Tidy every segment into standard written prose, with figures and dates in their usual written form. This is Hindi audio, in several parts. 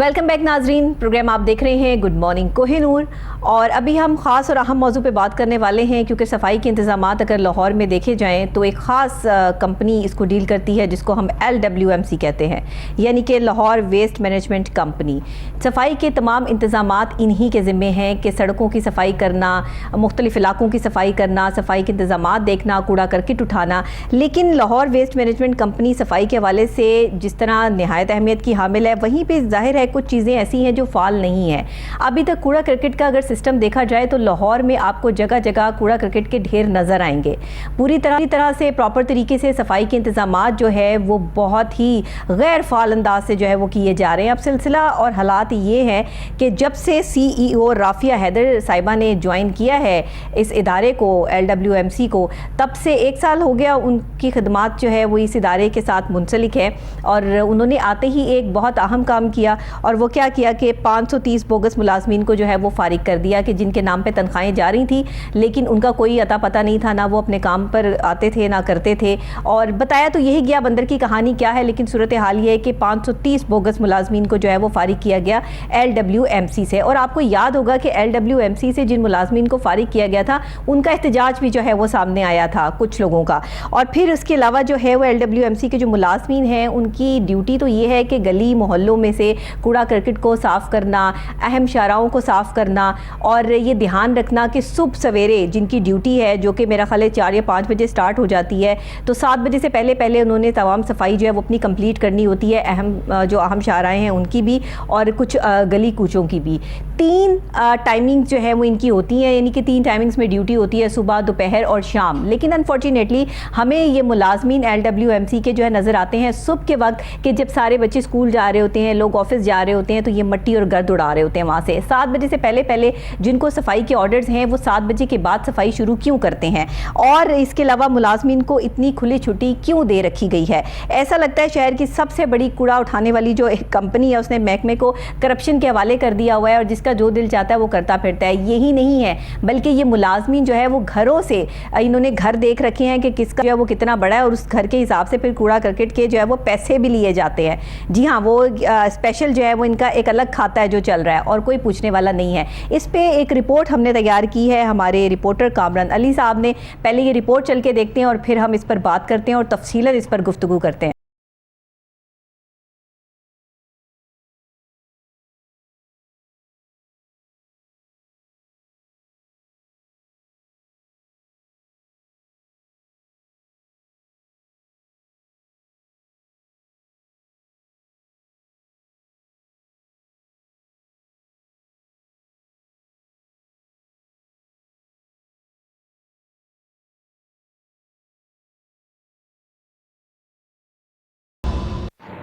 वेलकम बैक नाजरीन, प्रोग्राम आप देख रहे हैं गुड मॉर्निंग कोहिनूर। और अभी हम ख़ास और अहम मौजू पे बात करने वाले हैं, क्योंकि सफाई के इंतज़ामात अगर लाहौर में देखे जाएँ तो एक ख़ास कंपनी इसको डील करती है, जिसको हम LWMC कहते हैं, यानी कि लाहौर वेस्ट मैनेजमेंट कंपनी। सफाई के तमाम इंतज़ामात इन्हीं के ज़िम्मे हैं कि सड़कों की सफाई करना, मुख्तलिफ़ इलाकों की सफाई करना, सफाई के इंतज़ामात देखना, कूड़ा करकट उठाना। लेकिन लाहौर वेस्ट मैनेजमेंट कंपनी सफाई के हवाले से जिस तरह नहायत अहमियत की हामिल है, वहीं पर ज़ाहिर है कुछ चीज़ें ऐसी हैं जो फाल नहीं है। अभी तक कूड़ा क्रिकेट का अगर सिस्टम देखा जाए तो लाहौर में आपको जगह जगह कूड़ा क्रिकेट के ढेर नज़र आएंगे। पूरी तरह से प्रॉपर तरीके से सफाई के इंतजामात जो है वो बहुत ही गैर फाल अंदाज से जो है वो किए जा रहे हैं। अब सिलसिला और हालात ये हैं कि जब से CEO राफिया हैदर साहिबा ने ज्वाइन किया है इस इदारे को, LWMC को, तब से 1 साल हो गया उनकी खदमात जो है वो इस इदारे के साथ मुंसलिक है। और उन्होंने आते ही एक बहुत अहम काम किया, और वो क्या किया कि 530 बोगस मुलाजमीन को जो है वो फारिग कर दिया, कि जिनके नाम पे तनख्वाहें जा रही थी लेकिन उनका कोई अता पता नहीं था, ना वो अपने काम पर आते थे ना करते थे। और बताया तो यही गया बंदर की कहानी क्या है, लेकिन सूरत हाल ये है कि 530 बोगस मुलाजमीन को जो है वो फारिग किया गया LWMC से। और आपको याद होगा कि LWMC से जिन मुलाजमीन को फारिग किया गया था उनका एहतजाज भी जो है वो सामने आया था कुछ लोगों का। और फिर उसके अलावा जो है वो LWMC के जो मुलाजमीन हैं उनकी ड्यूटी तो ये है कि गली मोहल्लों में से कूड़ा करकट को साफ़ करना, अहम शाराओं को साफ़ करना, और ये ध्यान रखना कि सुबह सवेरे जिनकी ड्यूटी है, जो कि मेरा ख्याल है 4 या 5 बजे स्टार्ट हो जाती है, तो 7 बजे से पहले उन्होंने तमाम सफाई जो है वो अपनी कंप्लीट करनी होती है, जो अहम शाराएँ हैं उनकी भी और कुछ गली कूचों की भी। 3 टाइमिंग्स जो है वो इनकी होती हैं, यानी कि 3 टाइमिंग्स में ड्यूटी होती है, सुबह, दोपहर और शाम। लेकिन अनफॉर्चुनेटली हमें ये मुलाजमीन LWMC के जो है नज़र आते हैं सुबह के वक्त, कि जब सारे बच्चे स्कूल जा रहे होते हैं, लोग ऑफिस जा रहे होते हैं, तो ये मट्टी और गर्द उड़ा रहे होते हैं वहाँ से। 7 बजे से पहले जिनको सफाई के ऑर्डर्स हैं वो 7 बजे के बाद सफाई शुरू क्यों करते हैं, और इसके अलावा मुलाजमीन को इतनी खुली छुट्टी क्यों दे रखी गई है। ऐसा लगता है शहर की सबसे बड़ी कूड़ा उठाने वाली जो एक कंपनी है उसने महकमे को करप्शन के हवाले कर दिया हुआ है, और जिसका जो दिल चाहता है वो करता फिरता है। यही नहीं है बल्कि ये मुलाजमीन जो है वो घरों से, इन्होंने घर देख रखे हैं कि किसका जो है वो कितना बड़ा है, और उस घर के हिसाब से फिर कूड़ा करकट के जो है वो पैसे भी लिए जाते हैं। जी हाँ, वो स्पेशल जो है वो इनका एक अलग खाता है जो चल रहा है, और कोई पूछने वाला नहीं है। इस पे एक रिपोर्ट हमने तैयार की है हमारे रिपोर्टर कामरान अली साहब ने। पहले ये रिपोर्ट चल के देखते हैं और फिर हम इस पर बात करते हैं और तफसीलन इस पर गुफ्तगू करते हैं।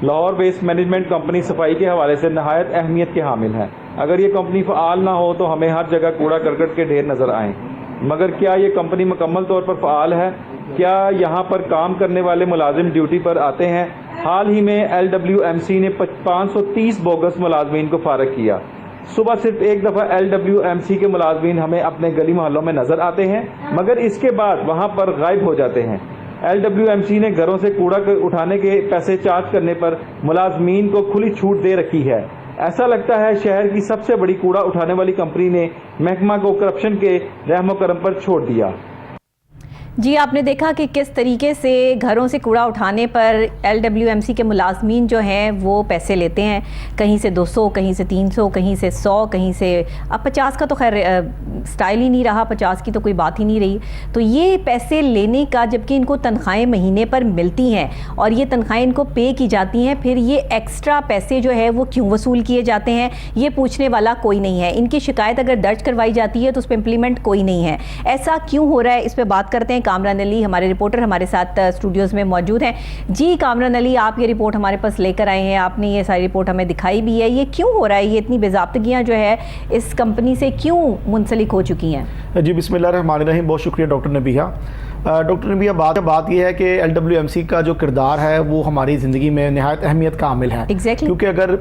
लाहौर वेस्ट मैनेजमेंट कंपनी सफाई के हवाले से नहायत अहमियत के हामिल है। अगर ये कंपनी फ़ाल ना हो तो हमें हर जगह कूड़ा करकट के ढेर नज़र आएँ। मगर क्या ये कंपनी मुकम्मल तौर पर फ़ाल है? क्या यहाँ पर काम करने वाले मुलाजिम ड्यूटी पर आते हैं? हाल ही में LWMC ने 530 बोगस मुलाजमीन को फारिग किया। सुबह सिर्फ एक दफ़ा LWMC के मुलाजमीन हमें अपने गली मोहल्लों में नज़र आते हैं, मगर इसके बाद वहाँ पर गायब हो जाते हैं। LWMC ने घरों से कूड़ा उठाने के पैसे चार्ज करने पर मुलाजमीन को खुली छूट दे रखी है। ऐसा लगता है शहर की सबसे बड़ी कूड़ा उठाने वाली कंपनी ने महकमा को करप्शन के रहमो करम पर छोड़ दिया। जी, आपने देखा कि किस तरीके से घरों से कूड़ा उठाने पर LWMC के मुलाजमीन जो हैं वो पैसे लेते हैं, कहीं से 200, कहीं से 300, कहीं से 100, कहीं से अब 50 का तो खैर स्टाइल ही नहीं रहा, 50 की तो कोई बात ही नहीं रही। तो ये पैसे लेने का, जबकि इनको तनख्वाहें महीने पर मिलती हैं और ये तनख्वाहें इनको पे की जाती हैं, फिर ये एक्स्ट्रा पैसे जो है वो क्यों वसूल किए जाते हैं, ये पूछने वाला कोई नहीं है। इनकी शिकायत अगर दर्ज करवाई जाती है तो उस पर इम्प्लीमेंट कोई नहीं है। ऐसा क्यों हो रहा है, इस पर बात करते हैं। कामरान अली हमारे रिपोर्टर हमारे साथ स्टूडियोज़ में मौजूद हैं। जी कामरान अली, आप ये रिपोर्ट हमारे पास लेकर आए हैं, आपने ये सारी रिपोर्ट हमें दिखाई भी है। ये क्यों हो रहा है, ये इतनी बेज़ाब्तगियाँ जो है इस कंपनी से क्यों मुंसलिक हो चुकी हैं? जी बिस्मिल्लाहिर्रहमानिर्रहीम। बहुत शुक्रिया डॉक्टर नबीहा। डॉक्टर नबीहा, बात यह है कि LWMC का जो किरदार है वो हमारी ज़िंदगी में नहायत अहमियत का हामिल है। Exactly. क्योंकि अगर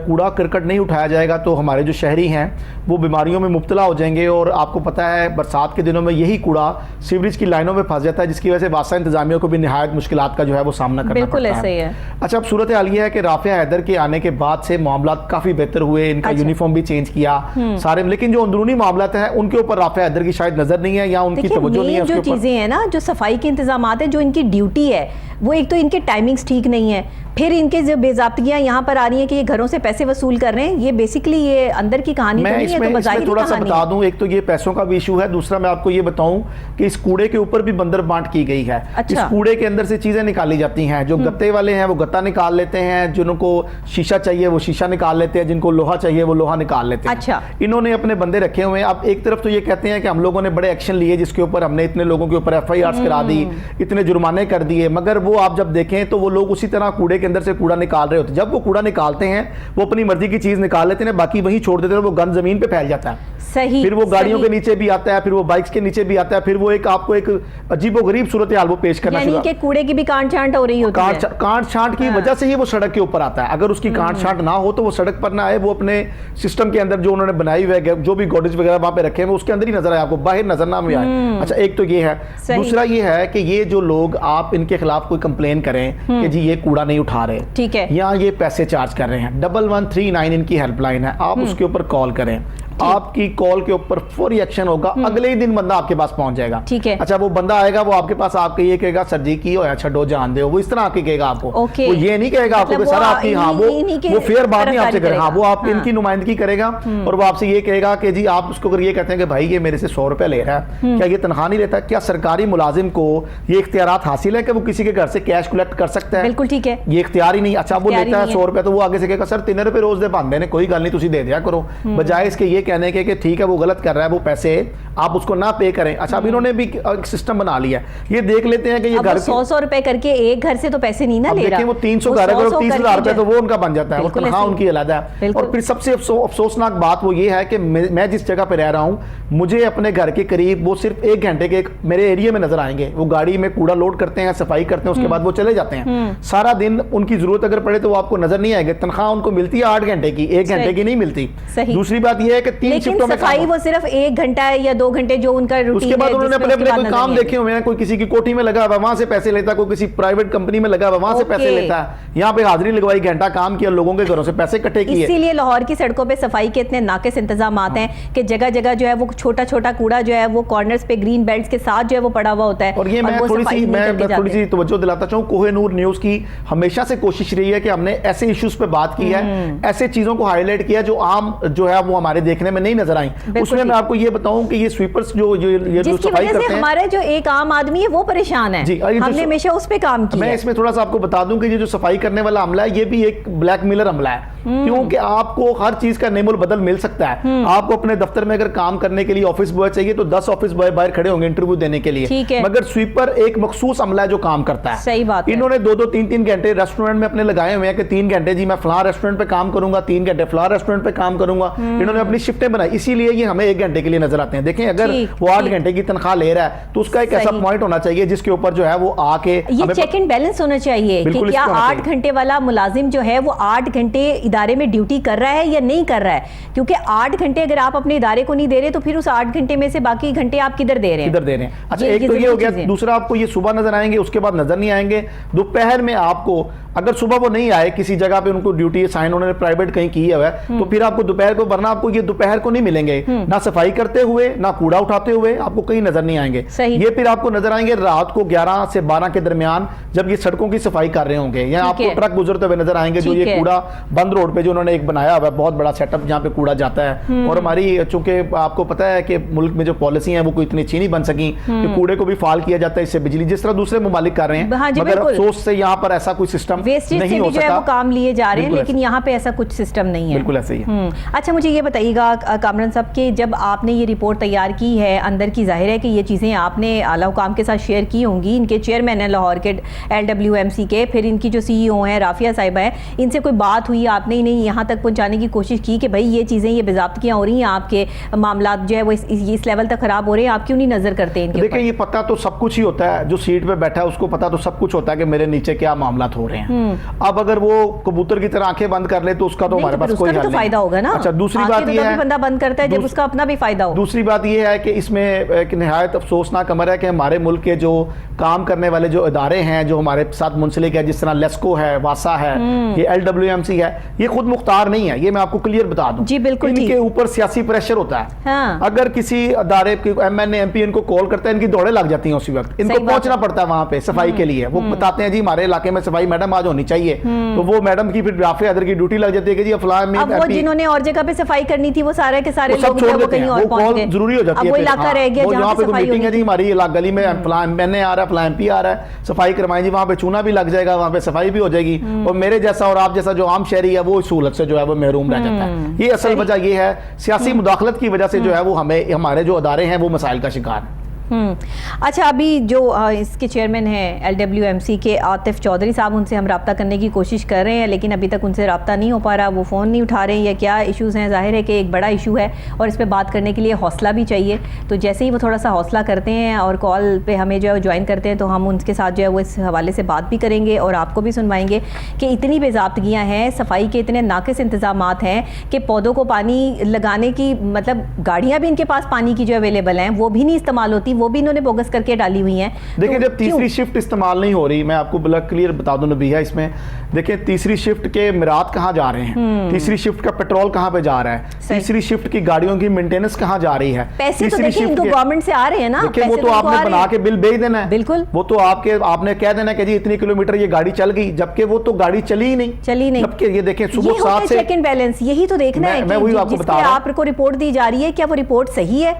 कूड़ा करकट नहीं उठाया जाएगा तो हमारे जो शहरी हैं वो बीमारियों में मुब्तला हो जाएंगे। और आपको पता है बरसात के दिनों में यही कूड़ा सीवरेज की लाइनों में फंस जाता है, जिसकी वजह से वासा इंतजामिया को भी नहायत मुश्किलात का जो है वो सामना करना बिल्कुल पड़ता ऐसा ही है। अच्छा, अब सूरत हाल ये है कि राफिया हैदर के आने के बाद से मामला काफ़ी बेहतर हुए, इनका अच्छा। यूनिफॉर्म भी चेंज किया सारे, लेकिन जो अंदरूनी मामला है उनके ऊपर राफिया हैदर की शायद नजर नहीं है या उनकी देखिए, तवज्जो नहीं है मेन उसके जो ऊपर। चीज़ें हैं ना, जो सफाई के इंतजाम है, जो इनकी ड्यूटी है, वो एक तो इनके टाइमिंग्स ठीक नहीं है, फिर इनके जो बेज़ाब्तियाँ यहाँ पर आ रही हैं कि ये घरों से पैसे वसूल कर रहे हैं। ये बेसिकली ये अंदर की कहानी तो मैं नहीं है, तो इसमें बज़ाहिर थोड़ा सा कहानी बता है। दूं, एक तो ये पैसों का भी इशू है, दूसरा मैं आपको ये बताऊं कि इस कूड़े के ऊपर भी बंदर बांट की गई है। अच्छा। इस कूड़े के अंदर से चीजें निकाली जाती हैं। जो गत्ते वाले हैं वो गत्ता निकाल लेते हैं, जिनको शीशा चाहिए वो शीशा निकाल लेते हैं, जिनको लोहा चाहिए वो लोहा निकाल लेते हैं। अच्छा। इन्होंने अपने बंदे रखे हुए हैं। अब एक तरफ तो ये कहते हैं कि हम लोगों ने बड़े एक्शन लिए, जिसके ऊपर हमने इतने लोगों के ऊपर FIRs करा दी, इतने जुर्माने कर दिए, मगर वो आप जब देखें तो वो लोग उसी तरह कूड़े के अंदर से कूड़ा निकाल रहे होते हैं। जब वो कूड़ा निकालते हैं वो अपनी मर्जी की चीज निकाल लेते हैं, बाकी वहीं छोड़ देते हैं, वो गंद जमीन पे फैल जाता है। सही। फिर वो गाड़ियों सही। के नीचे भी आता है, फिर वो बाइक्स के नीचे भी आता है, फिर वो एक आपको एक अजीबोगरीब सूरत हाल वो पेश करना यानी कि कूड़े की भी काट छांट हो रही होती है। काट छांट की वजह से ही वो सड़क के ऊपर आता है। अगर उसकी काट छांट ना हो तो वो सड़क पर ना आए, वो अपने सिस्टम के अंदर जो उन्होंने बनाई हुई है, जो भी गॉडेज वगैरह वहां पे रखे हैं, वो उसके अंदर ही नजर आए, आपको बाहर नजर ना भी आए। अच्छा, एक तो ये है। दूसरा ये है कि ये जो लोग आप इनके खिलाफ कोई कंप्लेन करें कि जी ये कूड़ा नहीं उठा रहे, ठीक है, या ये पैसे चार्ज कर रहे हैं, 1139 इनकी हेल्पलाइन है, आप उसके ऊपर कॉल करें। आपकी कॉल के ऊपर फौरी एक्शन होगा, अगले ही दिन बंदा आपके पास पहुंच जाएगा। ठीक है। अच्छा, वो बंदा आएगा, वो आपके पास आपके ये कहेगा सर जी की होया छो जान दे, वो इस तरह आके कहेगा आपको। ओके। वो ये नहीं कहेगा आपको कि सर आपकी, हाँ वो फेयर बात नहीं आपसे करेगा, हाँ वो आप इनकी नुमाइंदगी करेगा और वो आपसे ये कहेगा कि जी आप उसको अगर ये कहते हैं कि भाई ये मेरे से 100 रुपए ले रहा है, क्या ये तनख्वाह नहीं लेता? क्या सरकारी मुलाजिम को ये इख्तियारात हासिल है कि वो किसी के घर से कैश कलेक्ट कर सकता है? बिल्कुल ठीक है, ये इख्तियार ही नहीं। अच्छा, वो लेता है 100 रुपए, तो वो आगे से कहेगा सर 3 रुपए रोज दे पाते ने, कोई गल नहीं तुसी दे दिया करो, बजाय इसके ये कहने के कि ठीक है वो गलत कर रहा है, वो पैसे आप उसको ना पे करें। अच्छा, अब इन्होंने भी एक सिस्टम बना लिया है, ये देख लेते हैं कि ये घर 100 रुपए करके एक घर से तो पैसे नहीं ना ले रहा। वो 300 घर है, 30,000 रुपए तो वो उनका बन जाता है, वो तनख्वाह उनकी अलग है। और फिर सबसे अफसोसनाक बात वो ये है कि मैं जिस जगह पे रह रहा हूँ, मुझे अपने घर के करीब वो सिर्फ 1 घंटे के मेरे एरिया में नजर आएंगे। वो गाड़ी में कूड़ा लोड करते हैं, सफाई करते हैं, उसके बाद वो चले जाते हैं। सारा दिन उनकी जरूरत अगर पड़े तो वो आपको नजर नहीं आएंगे। तनख्वाह उनको मिलती है 8 घंटे की, 1 घंटे की नहीं मिलती। दूसरी बात यह है कि 3 शिफ्टों में सफाई वो सिर्फ 1 घंटा है या 2 घंटे जो उनका रूटीन है। उसके बाद उन्होंने अपने अपने कोई काम देखे हुए हैं, कोई किसी की कोठी में लगा हुआ वहां से पैसे लेता है, कोई किसी प्राइवेट कंपनी में लगा हुआ वहां से पैसे लेता है, यहाँ पे हाजिरी लगवाई, घंटा काम किया, लोगों के घरों से पैसे इकट्ठे किए। इसीलिए लाहौर की सड़कों पे सफाई के इतने नाकिस इंतजाम आते हैं कि जगह जगह जो है वो छोटा छोटा कूड़ा जो है वो कॉर्नर्स पे ग्रीन बेल्ट्स के साथ जो है वो पड़ा हुआ होता है। और ये मैं थोड़ी सी तवज्जो दिलाता चाहूँ, कोहिनूर न्यूज की हमेशा से कोशिश रही है कि हमने ऐसे इश्यूज पे बात की है, ऐसे चीजों को हाईलाइट किया जो आम जो है वो हमारे देखने में नहीं नजर आई। उसमें मैं आपको ये बताऊं कि ये स्वीपर्स जो सफाई करते हैं, हमारे जो एक आम आदमी है वो परेशान है, हमने हमेशा उस पे काम किया। मैं इसमें थोड़ा सा आपको बता दूं कि ये जो सफाई करने वाला अमला है, ये भी एक ब्लैकमेलर अमला है, क्योंकि आपको हर चीज का नेमुल बदल मिल सकता है। आपको अपने दफ्तर में अगर काम करने के लिए ऑफिस बॉय चाहिए तो 10 ऑफिस बॉय बाहर खड़े होंगे इंटरव्यू देने के लिए, मगर स्वीपर एक मखसूस अमला है जो काम करता है। सही बात है। इन्होंने 2-2, 3-3 घंटे रेस्टोरेंट में अपने लगाए हुए हैं कि 3 घंटे जी मैं फलां रेस्टोरेंट पे काम करूंगा, 3 घंटे फलां रेस्टोरेंट पे काम करूंगा। इन्होंने अपनी शिफ्टें बनाई, इसीलिए ये हमें 1 घंटे के लिए नजर आते हैं। देखें, अगर वो 8 घंटे की तनख्वाह ले रहा है तो उसका एक ऐसा पॉइंट होना चाहिए जिसके ऊपर जो है वो आके ये चेक एंड बैलेंस होना चाहिए कि क्या 8 घंटे वाला मुलाजिम जो है वो 8 घंटे इदारे में ड्यूटी कर रहा है या नहीं कर रहा है, क्योंकि 8 घंटे अगर आप अपने इदारे को नहीं दे रहे तो फिर उस 8 घंटे में से बाकी घंटे आप किधर दे रहे हैं? अच्छा, एक तो ये हो गया। दूसरा, आपको ये सुबह नजर आएंगे, उसके बाद नजर नहीं आएंगे। दोपहर में आपको अगर सुबह वो नहीं आए, किसी जगह पे उनको ड्यूटी साइन उन्होंने प्राइवेट कहीं की है, तो फिर आपको दोपहर को, वरना आपको ये दोपहर को नहीं मिलेंगे, ना सफाई करते हुए ना कूड़ा उठाते हुए, आपको कहीं नजर नहीं आएंगे। ये फिर आपको नजर आएंगे रात को 11 से 12 के दरमियान, जब ये सड़कों की सफाई कर रहे होंगे, या आपको ट्रक गुजरते हुए नजर आएंगे, जो ये कूड़ा बंद रोड पे जो उन्होंने एक बनाया हुआ है बहुत बड़ा सेटअप जहाँ पे कूड़ा जाता है। और हमारी चूंकि आपको पता है कि मुल्क में जो पॉलिसी है वो कोई इतनी अच्छी नहीं बन सकी कि कूड़े को भी फाल किया जाता है, इससे बिजली, जिस तरह दूसरे मुमालिक कर रहे हैं, मगर अफसोस से यहाँ पर ऐसा कोई सिस्टम काम वेस्टेज नहीं से हो भी जो है सका। वो काम लिए जा रहे हैं, बिल्कुल लेकिन यहाँ पे ऐसा कुछ सिस्टम नहीं है। बिल्कुल ऐसे ही है। अच्छा, मुझे ये बताइएगा कामरान साहब कि जब आपने ये रिपोर्ट तैयार की है, अंदर की जाहिर है कि ये चीज़ें आपने आला हुकाम के साथ शेयर की होंगी, इनके चेयरमैन हैं लाहौर के LWMC के, फिर इनकी जो CEO हैं राफिया साहिबा हैं, इनसे कोई बात हुई आपने इन्हें यहाँ तक पहुँचाने की कोशिश की कि भाई ये चीज़ें, ये बेज़ाब्तियाँ हो रही हैं, आपके मामला जो है वो इस लेवल तक ख़राब हो रहे हैं, आप क्यों नहीं नज़र करते इनके देखिए ऊपर? ये पता तो सब कुछ ही होता है, जो सीट पे बैठा है उसको पता तो सब कुछ होता है कि मेरे नीचे क्या मामला हो रहे हैं। अब अगर वो कबूतर की तरह आंखें बंद कर ले तो उसका तो नहीं, हमारे तो फिर पास कोई उसका भी हल तो नहीं। फायदा होगा ना। अच्छा, दूसरी आंखें बात तो ये तभी है, बंदा बंद करता है जब उसका अपना भी फायदा हो। दूसरी बात ये है कि इसमें एक निहायत अफसोसनाक अमर है कि हमारे मुल्क के जो काम करने वाले जो इदारे हैं, जो हमारे साथ मुंसलिक है, जिस तरह लेस्को है, वासा है, ये LWMC है, ये खुद मुख्तार नहीं है। ये मैं आपको क्लियर बता दूं। जी, बिल्कुल इनके ठीक। ऊपर सियासी प्रेशर होता है। हाँ। अगर किसी अदारे के MNA MP इनको कॉल करता है, इनकी दौड़े लग जाती हैं उसी वक्त। इनको सही बात पहुंचना है। पड़ता है वहां पे सफाई के लिए। वो बताते हैं जी हमारे इलाके में सफाई मैडम आज होनी चाहिए, तो वो मैडम की फिर राफे हैदर की ड्यूटी लग जाती है कि जी फलां में अब वो जिन्होंने और जगह पे सफाई करनी थी, वो सारे के सारे वो सब लोग छोड़ जो है वो देते हैं, कहीं और वो पहुंच कॉल गए। जरूरी हो जाती अब है वो फिर। इलाका हाँ, रह गया वो जहाँ यहाँ पे पे सफाई मीटिंग है होनी जी हमारी गली में फलां MNA आ रहा है, फलां MP आ रहा है, सफाई करवाएं जी, वहाँ पे चूना भी लग जाएगा, वहाँ पे सफाई भी हो जाएगी, और मेरे जैसा और आप जैसा जो आम शहरी है वो इस सहूलत से जो है वो महरूम रह जाता है। ये असल वजह ये है, सियासी मुदाखलत की वजह से जो है वो हमें, हमारे जो अदारे हैं वो मसाइल का शिकार है। अच्छा, अभी जो इसके चेयरमैन हैं LWMC के आतिफ चौधरी साहब, उनसे हम रब्ता करने की कोशिश कर रहे हैं, लेकिन अभी तक उनसे रब्ता नहीं हो पा रहा, वो फ़ोन नहीं उठा रहे हैं, या क्या इश्यूज़ हैं। जाहिर है कि एक बड़ा इशू है और इस पर बात करने के लिए हौसला भी चाहिए। तो जैसे ही वो थोड़ा सा हौसला करते हैं और कॉल पे हमें जो है ज्वाइन करते हैं, तो हम उनके साथ जो है वो इस हवाले से बात भी करेंगे और आपको भी सुनवाएंगे कि इतनी बेज़ाब्तगियाँ हैं, सफाई के इतने नाकिस इंतजामात हैं कि पौधों को पानी लगाने की, मतलब गाड़ियाँ भी इनके पास पानी की जो अवेलेबल हैं वो भी नहीं इस्तेमाल होती, वो भी इन्होंने बोगस करके डाली हुई हैं। देखिए, तो जब तीसरी शिफ्ट इस्तेमाल नहीं हो रही, मैं आपको ब्लॉक क्लियर बता दूं नबी है इसमें, देखिए तीसरी शिफ्ट के मिरात कहाँ जा रहे हैं, तीसरी शिफ्ट का पेट्रोल कहाँ पे जा रहा है, तीसरी शिफ्ट की गाड़ियों की मेंटेनेंस कहाँ जा रही है, पैसे तो तीसरी देखिए इनको गवर्नमेंट से आ रहे हैं ना। देखिए वो पैसे तो इनको आ आपने रहे बना हैं। के बिल भेज देना है। बिल्कुल, वो तो आपने कह देना कि जी इतनी किलोमीटर ये गाड़ी चल गई, जबकि वो तो गाड़ी चली ही नहीं। जबकि ये देखें सुबह 7 से चेक एंड बैलेंस, यही तो देखना है मैं वही आपको बता रहा हूं। आपको रिपोर्ट दी जा रही है, क्या वो रिपोर्ट सही है?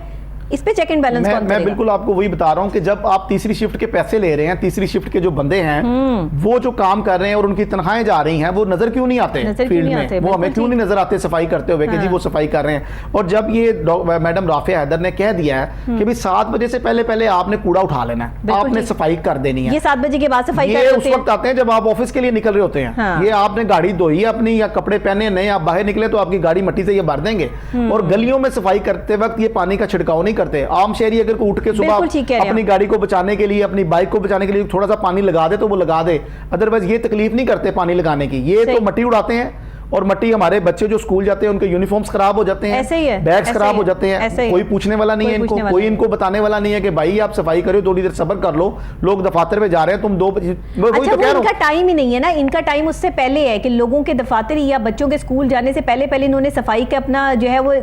इस पे चेक एंड बैलेंस कौन मैं करेगा? बिल्कुल आपको वही बता रहा हूं कि जब आप तीसरी शिफ्ट के पैसे ले रहे हैं, तीसरी शिफ्ट के जो बंदे हैं वो जो काम कर रहे हैं और उनकी तनख्वाहें जा रही हैं, वो नजर क्यों नहीं आते फील्ड में? वो हमें क्यों नहीं नजर आते सफाई करते हुए कि जी वो सफाई कर रहे हैं? और जब ये मैडम राफिया हैदर ने कह दिया है कि भाई 7 बजे से पहले आपने कूड़ा उठा लेना है, आपने सफाई कर देनी है। ये 7 बजे के बाद सफाई ये उस वक्त आते हैं जब आप ऑफिस के लिए निकल रहे होते हैं। ये आपने गाड़ी धोई है अपनी या कपड़े पहने नए, आप बाहर निकले तो आपकी गाड़ी मिट्टी से ये भर देंगे। और गलियों में सफाई करते वक्त ये पानी का छिड़काव नहीं करते। आम शहरी अगर को उठ के सुबह अपनी गाड़ी को बचाने के लिए, अपनी बाइक को बचाने के लिए थोड़ा सा पानी लगा दे तो वो लगा दे, अदरवाइज ये तकलीफ नहीं करते पानी लगाने की। ये तो मिट्टी उड़ाते हैं और मिट्टी, हमारे बच्चे जो स्कूल जाते हैं उनके यूनिफॉर्म्स खराब हो जाते हैं, ऐसे ही है, बैग्स खराब हो जाते हैं, कोई पूछने वाला नहीं है इनको, कोई इनको बताने वाला नहीं है कि भाई आप सफाई करो, थोड़ी देर सब्र कर लो, लोग दफातर में जा रहे हैं, तुम 2 बजे। अच्छा, वो इनका टाइम ही नहीं है ना, इनका टाइम उससे पहले है कि लोगों के दफातर या बच्चों के स्कूल जाने से पहले इन्होंने सफाई का अपना जो है वो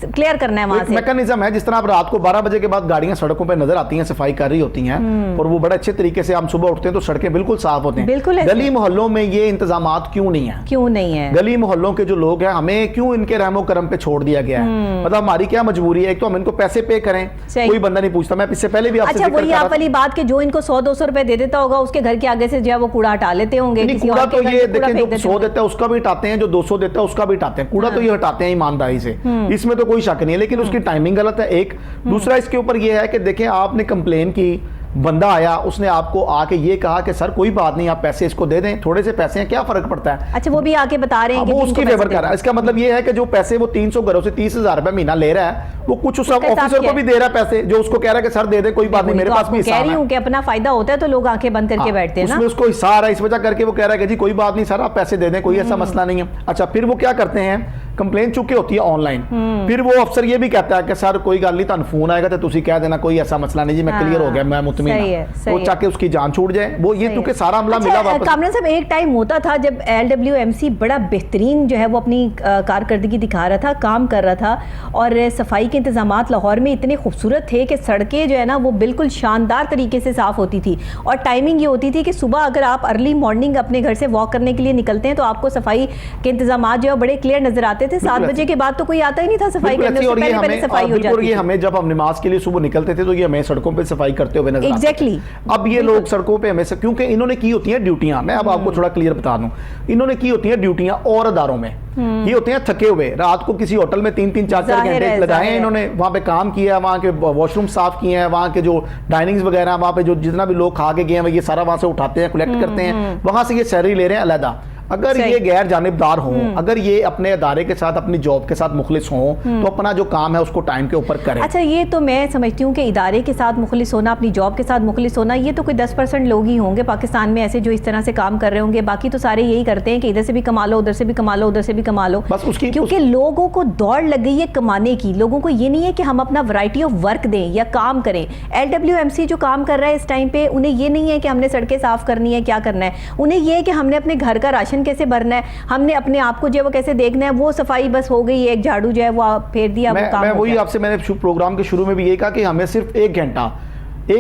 क्लियर करना है। वहां से मैकेनिज्म है, जिस तरह आप रात को 12 बजे के बाद गाड़ियां सड़कों पर नजर आती हैं, सफाई कर रही होती हैं, और वो बड़े अच्छे तरीके से हम सुबह उठते हैं तो सड़कें बिल्कुल साफ होती हैं। बिल्कुल। गली मोहल्लों में ये इंतजाम क्यों नहीं है? क्यों नहीं है? गली मोहल्लों के जो लोग हैं, हमें क्यों इनके रहमो करम पे छोड़ दिया गया है? मतलब हमारी क्या मजबूरी है? एक तो हम इनको पैसे पे करें, कोई बंदा नहीं पूछता। मैं इससे पहले भी आपसे अच्छा, वही आप वाली बात कि जो इनको 100-200 रुपए दे देता होगा, उसके घर के आगे से जो है वो कूड़ा हटा लेते होंगे। कूड़ा तो ये देखिए, जो 100 देता है उसका भी हटाते हैं, जो 200 देता है उसका भी हटाते हैं। कूड़ा तो ये हटाते हैं ईमानदारी से, इसमें तो कोई शक नहीं है, लेकिन उसकी टाइमिंग गलत है। एक दूसरा इसके ऊपर ये है कि देखें, आपने कंप्लेन की, बंदा आया, उसने आपको आके ये कहा कि सर कोई बात नहीं, आप पैसे इसको दे दें, थोड़े से पैसे हैं, क्या फर्क पड़ता है? अच्छा, वो भी आके बता रहे हैं कि वो उसकी फेवर कर रहा है। इसका मतलब ये है कि जो पैसे वो 300 घरों से 30,000 रुपए महीना ले रहा है, वो कुछ उस ऑफिसर को भी दे रहा है पैसे, जो उसको कह रहा है कि सर दे दे, कोई बात नहीं, मेरे पास भी हिसाब है। कह रही हूं कि अपना फायदा होता है तो लोग आंखें बंद करके बैठते हैं ना। उसमें उसको हिस्सा आ रहा है, इस वजह करके वो कह रहा है कि जी कोई बात नहीं सर, आप पैसे दे दें, कोई ऐसा मसला नहीं है। अच्छा, फिर वो क्या करते हैं, कंप्लेन चुके होती है ऑनलाइन, फिर वो अफसर ये भी कहता है कि सर कोई गल नहीं, तुहानू फोन आएगा तो तुसी कह देना, कोई ऐसा मसला नहीं जी, मैं क्लियर हो गया, मैं मुतमिन हूं। वो चाहे उसकी जान छूट जाए, वो ये क्योंकि सारा मामला मिला वापस। कामरान साहब, एक टाइम होता था जब LWMC बड़ा बेहतरीन जो है वो अपनी कारकर्दगी दिखा रहा था, काम कर रहा था, और सफाई के इंतजामात लाहौर में इतने खूबसूरत थे कि सड़कें जो है ना वो बिल्कुल शानदार तरीके से साफ होती थी। और टाइमिंग ये होती थी कि सुबह अगर आप अर्ली मॉर्निंग अपने घर से वॉक करने के लिए निकलते हैं तो आपको सफाई के इंतजामात जो है बड़े क्लियर नजर आते आते थे, 7 बजे के बाद तो कोई आता ही नहीं था सफाई करने, और ये पहले सफाई हो बिल्कुल जाती ये थी। हमें जब हम नमाज के लिए सुबह निकलते थे तो ये हमें सड़कों पे सफाई करते हुए नजर आते थे। एग्जैक्टली। अब ये लोग सड़कों पे हमें क्योंकि इन्होंने की होती हैं ड्यूटियां, मैं अब आपको थोड़ा क्लियर बता दूं, इन्होंने की होती हैं ड्यूटियां और अदारों में, ये होते हैं थके हुए, रात को किसी होटल में 3-3 4-4 घंटे लगाए हैं इन्होंने, वहां पे काम किया है, वहां के वॉशरूम साफ किए हैं, वहां के जो डाइनिंग्स वगैरह वहां पे जो जितना भी लोग खा के गए हैं ये सारा वहां से उठाते हैं, कलेक्ट करते हैं, वहां से ये सैलरी ले रहे हैं अलग। अगर ये गैर जानिबदार हों, अगर ये अपने अदारे के साथ अपनी जॉब के साथ मुखलिस हों तो अपना जो काम है उसको टाइम के ऊपर करें। अच्छा, ये तो मैं समझती हूँ कि इदारे के साथ मुखलिस होना, अपनी जॉब के साथ मुखलिस होना, ये तो कोई 10% लोग ही होंगे पाकिस्तान में ऐसे जो इस तरह से काम कर रहे होंगे, बाकी तो सारे यही करते हैं कि इधर से भी कमा लो, उधर से भी कमा लो, उधर से भी कमा लो, बस उसकी क्योंकि लोगों को दौड़ लग गई है कमाने की। लोगों को ये नहीं है कि हम अपना वैरायटी ऑफ वर्क दें या काम करें। LWMC जो काम कर रहा है इस टाइम पे, उन्हें ये नहीं है कि हमने सड़कें साफ करनी है, क्या करना है, उन्हें ये है कि हमने अपने घर का राशन कैसे भरना है, हमने अपने आप को जो है वो कैसे देखना है, वो सफाई बस हो गई, एक झाड़ू जो है वो फेर दिया, वो काम मैं हो वही गया। आपसे मैंने प्रोग्राम के शुरू में भी यही कहा कि हमें सिर्फ 1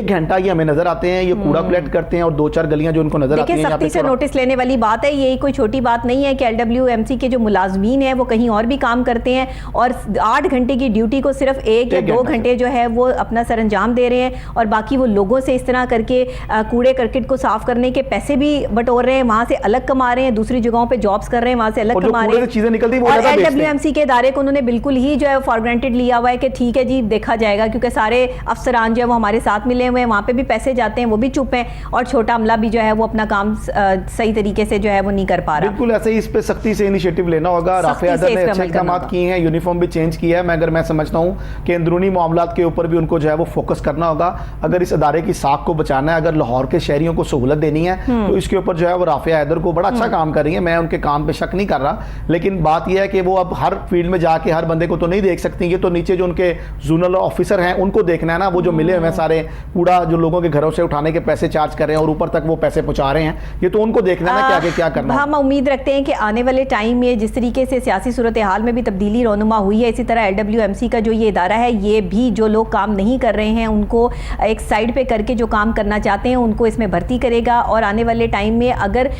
घंटा ये हमें नजर आते हैं, ये कूड़ा कलेक्ट करते हैं और 2-4 गलियां जो उनको नजर आती हैं। देखिए, सख्ती से नोटिस लेने वाली बात है, ये कोई छोटी बात नहीं है कि LWMC के जो मुलाजमीन हैं वो कहीं और भी काम करते हैं और 8 घंटे की ड्यूटी को सिर्फ 1 या 2 घंटे जो है वो अपना सरंजाम दे रहे हैं, और बाकी वो लोगों से इस तरह करके कूड़े करकट को साफ करने के पैसे भी बटोर रहे हैं, वहां से अलग कमा रहे हैं, दूसरी जगहों पर जॉब्स कर रहे हैं, वहां से अलग कमा रहे हैं, चीजें निकलती और LWMC के इदारे को उन्होंने बिल्कुल ही जो है फॉर ग्रांटेड लिया हुआ है कि ठीक है जी देखा जाएगा, क्योंकि सारे अफसरान जो है वो हमारे साथ मिले हुए हैं, वहां पे भी पैसे जाते हैं, वो भी चुप हैं, और छोटा अमला भी जो है वो अपना काम सही तरीके से जो है वो नहीं कर पा रहा। बिल्कुल ऐसे ही इस पे सख्ती से इनिशिएटिव लेना होगा। राफे हैदर ने अच्छे इक़दाम किए हैं, यूनिफॉर्म भी चेंज किया है, मगर मैं समझता हूं कि अंदरूनी मामलात के ऊपर भी उनको जो है वो फोकस करना होगा। अगर इस अदारे की साख को बचाना है, अगर लाहौर के शहरियों को सहूलत देनी है तो इसके ऊपर जो है वो राफे हैदर को बड़ा अच्छा काम कर रही है, मैं उनके काम पे शक नहीं कर रहा, लेकिन बात यह है कि वो अब हर फील्ड में जाके हर बंदे को तो नहीं देख सकती, ये तो नीचे जो उनके जोनल ऑफिसर हैं उनको देखना है ना, वो जो मिले हुए सारे कूड़ा जो लोगों के घरों से उठाने के पैसे चार्ज कर रहे हैं और ऊपर तक वो पैसे पहुंचा रहे हैं, ये तो उनको देखना है ना कि आगे क्या करना है। हम उम्मीद रखते हैं कि आने वाले टाइम में जिस तरीके से सियासी सूरत हाल में भी तब्दीली रोनुमा हुई है, इसी तरह LWMC का जो ये इदारा है, ये भी जो लोग काम नहीं कर रहे हैं उनको एक साइड पे करके जो काम करना चाहते हैं उनको इसमें भर्ती करेगा। और आने वाले टाइम में अगर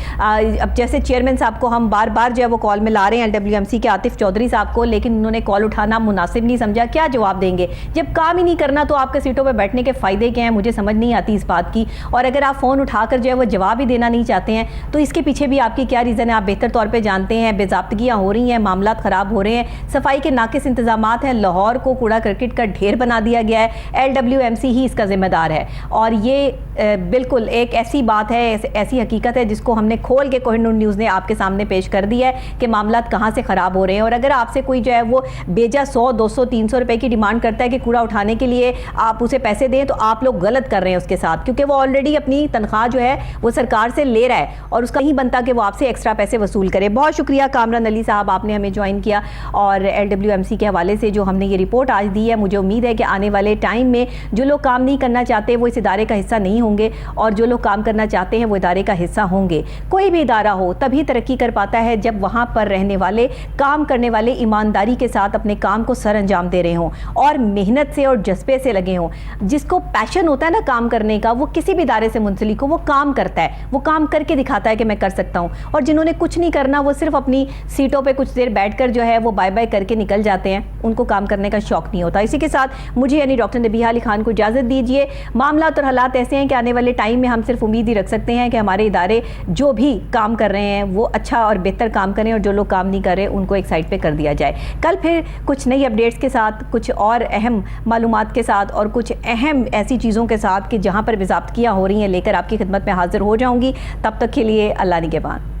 अब जैसे चेयरमैन साहब को हम बार बार जो है वो कॉल में ला रहे हैं LWMC के आतिफ चौधरी साहब को, लेकिन उन्होंने कॉल उठाना मुनासिब नहीं समझा। क्या जवाब देंगे जब काम ही नहीं करना, तो आपके सीटों पर बैठने के फायदे क्या हैं, मुझे समझ नहीं आती इस बात की। और अगर आप फ़ोन उठाकर जो है वो जवाब ही देना नहीं चाहते हैं तो इसके पीछे भी आपकी क्या रीज़न है, आप बेहतर तौर पे जानते हैं। बेज़ाब्तगियाँ हो रही हैं, मामलात ख़राब हो रहे हैं, सफाई के नाकिस इंतजामात हैं, लाहौर को कूड़ा करकट का ढेर बना दिया गया है, LWMC ही इसका ज़िम्मेदार है। और ये बिल्कुल एक ऐसी बात है, ऐसी हकीकत है जिसको हमने खोल के कोहिनूर न्यूज़ ने आपके सामने पेश कर दिया है कि मामलात कहाँ से ख़राब हो रहे हैं। और अगर आपसे कोई जो है वो बेजा 100, 200, 300 रुपए की डिमांड करता है कि कूड़ा उठाने के लिए आप उसे पैसे दें, तो आप लोग गलत कर रहे हैं उसके साथ, क्योंकि वो ऑलरेडी अपनी तनख्वाह जो है वो सरकार से ले रहा है और उसका नहीं बनता कि वो आपसे एक्स्ट्रा पैसे वसूल करे। बहुत शुक्रिया कामरान अली साहब, आपने हमें ज्वाइन किया और LWMC के हवाले से जो हमने ये रिपोर्ट आज दी है, मुझे उम्मीद है कि आने वाले टाइम में जो लोग काम नहीं करना चाहते वो इस इदारे का हिस्सा नहीं होंगे, और जो लोग काम करना चाहते हैं वो इदारे का हिस्सा होंगे। कोई भी इदारा हो तभी तरक्की कर पाता है जब वहाँ पर रहने वाले, काम करने वाले ईमानदारी के साथ अपने काम को सर अंजाम दे रहे हों और मेहनत से और जज्बे से लगे हों। जिसको पैशन होता है ना काम करने का, वो किसी भी इदारे से मुंसलिक हो, वो काम करता है, वो काम करके दिखाता है कि मैं कर सकता हूँ। और जिन्होंने कुछ नहीं करना, वो सिर्फ अपनी सीटों पे कुछ देर बैठकर जो है वो बाय बाय करके निकल जाते हैं, उनको काम करने का शौक नहीं होता। इसी के साथ मुझे यानी डॉक्टर नबीहा अली खान को इजाज़त दीजिए। मामलात और हालात ऐसे हैं कि आने वाले टाइम में हम सिर्फ उम्मीद ही रख सकते हैं कि हमारे इदारे जो भी काम कर रहे हैं वो अच्छा और बेहतर काम करें, और जो लोग काम नहीं कर रहे उनको एक साइड पर कर दिया जाए। कल फिर कुछ नई अपडेट्स के साथ, कुछ और अहम मालूमात के साथ और कुछ अहम ऐसी चीज़ों के साथ कि जहाँ पर बेज़ाब्तगियाँ हो रही हैं लेकर आपकी खिदमत में हाजिर हो जाऊँगी। तब तक के लिए अल्लाह निगहबान।